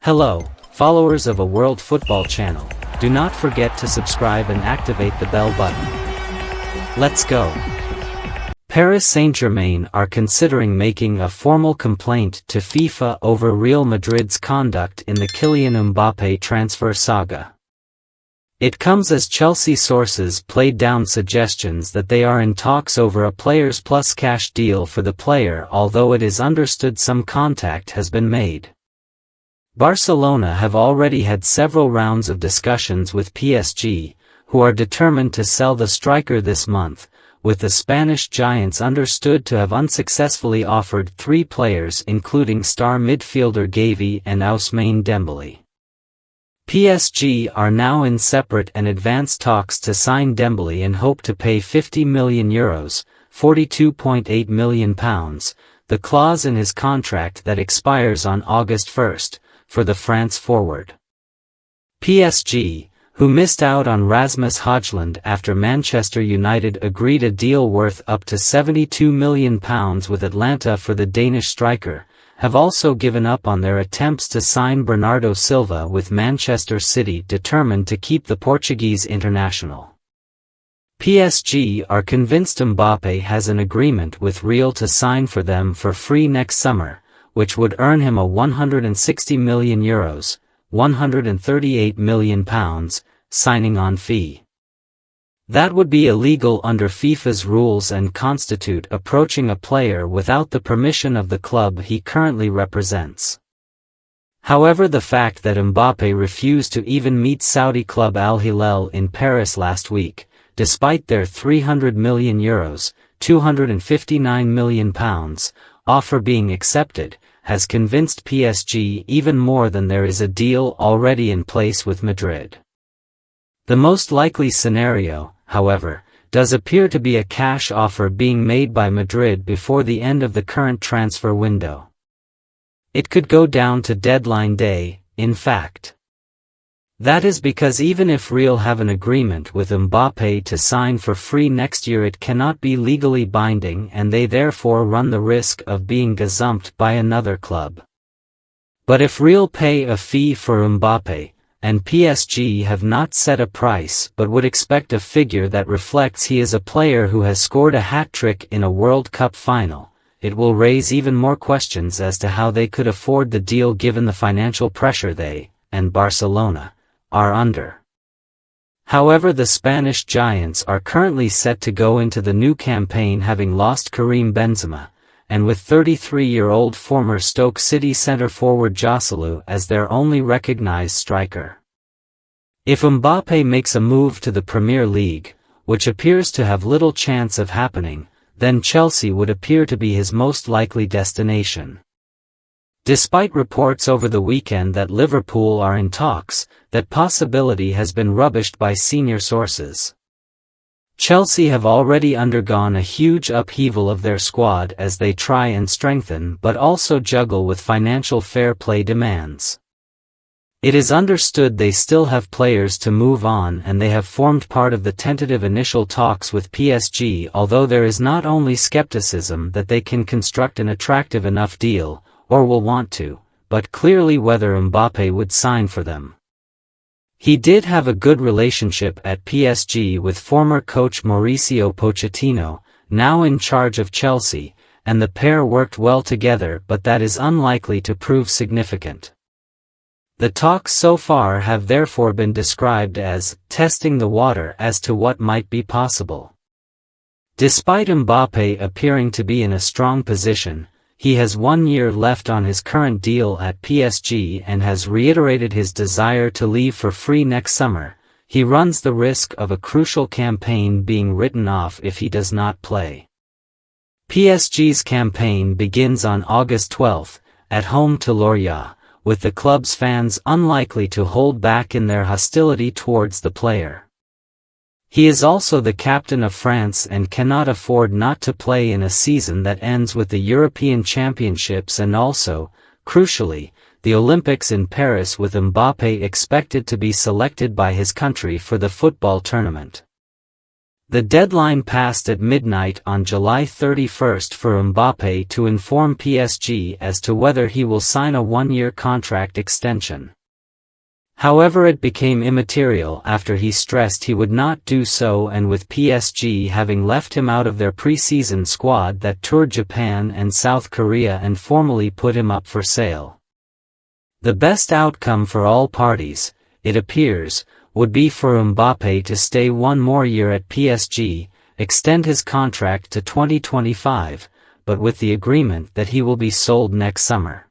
Hello, followers of a World Football channel. Do not forget to subscribe and activate the bell button. Let's go. Paris Saint-Germain are considering making a formal complaint to FIFA over Real Madrid's conduct in the Kylian Mbappe transfer saga. It comes as Chelsea sources played down suggestions that they are in talks over a players plus cash deal for the player, although it is understood some contact has been made. Barcelona have already had several rounds of discussions with PSG, who are determined to sell the striker this month, with the Spanish giants understood to have unsuccessfully offered 3 players including star midfielder Gavi and Ousmane Dembele. PSG are now in separate and advanced talks to sign Dembele and hope to pay €50 million, £42.8 million, the clause in his contract that expires on August 1, for the France forward. PSG, who missed out on Rasmus Højlund after Manchester United agreed a deal worth up to £72 million with Atlanta for the Danish striker, have also given up on their attempts to sign Bernardo Silva, with Manchester City determined to keep the Portuguese international. PSG are convinced Mbappe has an agreement with Real to sign for them for free next summer, which would earn him a €160 million, £138 million, signing-on fee. That would be illegal under FIFA's rules and constitute approaching a player without the permission of the club he currently represents. However, the fact that Mbappe refused to even meet Saudi club Al Hilal in Paris last week, despite their €300 million, £259 million, offer being accepted, has convinced PSG even more than there is a deal already in place with Madrid. The most likely scenario, however, does appear to be a cash offer being made by Madrid before the end of the current transfer window. It could go down to deadline day, in fact. That is because even if Real have an agreement with Mbappe to sign for free next year, it cannot be legally binding and they therefore run the risk of being gazumped by another club. But if Real pay a fee for Mbappe, and PSG have not set a price but would expect a figure that reflects he is a player who has scored a hat-trick in a World Cup final, it will raise even more questions as to how they could afford the deal given the financial pressure they, and Barcelona, are under. However, the Spanish giants are currently set to go into the new campaign having lost Karim Benzema, and with 33-year-old former Stoke City centre-forward Joselu as their only recognized striker. If Mbappe makes a move to the Premier League, which appears to have little chance of happening, then Chelsea would appear to be his most likely destination. Despite reports over the weekend that Liverpool are in talks, that possibility has been rubbished by senior sources. Chelsea have already undergone a huge upheaval of their squad as they try and strengthen but also juggle with financial fair play demands. It is understood they still have players to move on and they have formed part of the tentative initial talks with PSG, although there is not only skepticism that they can construct an attractive enough deal, or will want to, but clearly whether Mbappe would sign for them. He did have a good relationship at PSG with former coach Mauricio Pochettino, now in charge of Chelsea, and the pair worked well together, but that is unlikely to prove significant. The talks so far have therefore been described as testing the water as to what might be possible. Despite Mbappe appearing to be in a strong position, he has 1 year left on his current deal at PSG and has reiterated his desire to leave for free next summer. He runs the risk of a crucial campaign being written off if he does not play. PSG's campaign begins on August 12, at home to Lorient, with the club's fans unlikely to hold back in their hostility towards the player. He is also the captain of France and cannot afford not to play in a season that ends with the European Championships and also, crucially, the Olympics in Paris, with Mbappe expected to be selected by his country for the football tournament. The deadline passed at midnight on July 31st for Mbappe to inform PSG as to whether he will sign a one-year contract extension. However, it became immaterial after he stressed he would not do so, and with PSG having left him out of their pre-season squad that toured Japan and South Korea and formally put him up for sale. The best outcome for all parties, it appears, would be for Mbappe to stay one more year at PSG, extend his contract to 2025, but with the agreement that he will be sold next summer.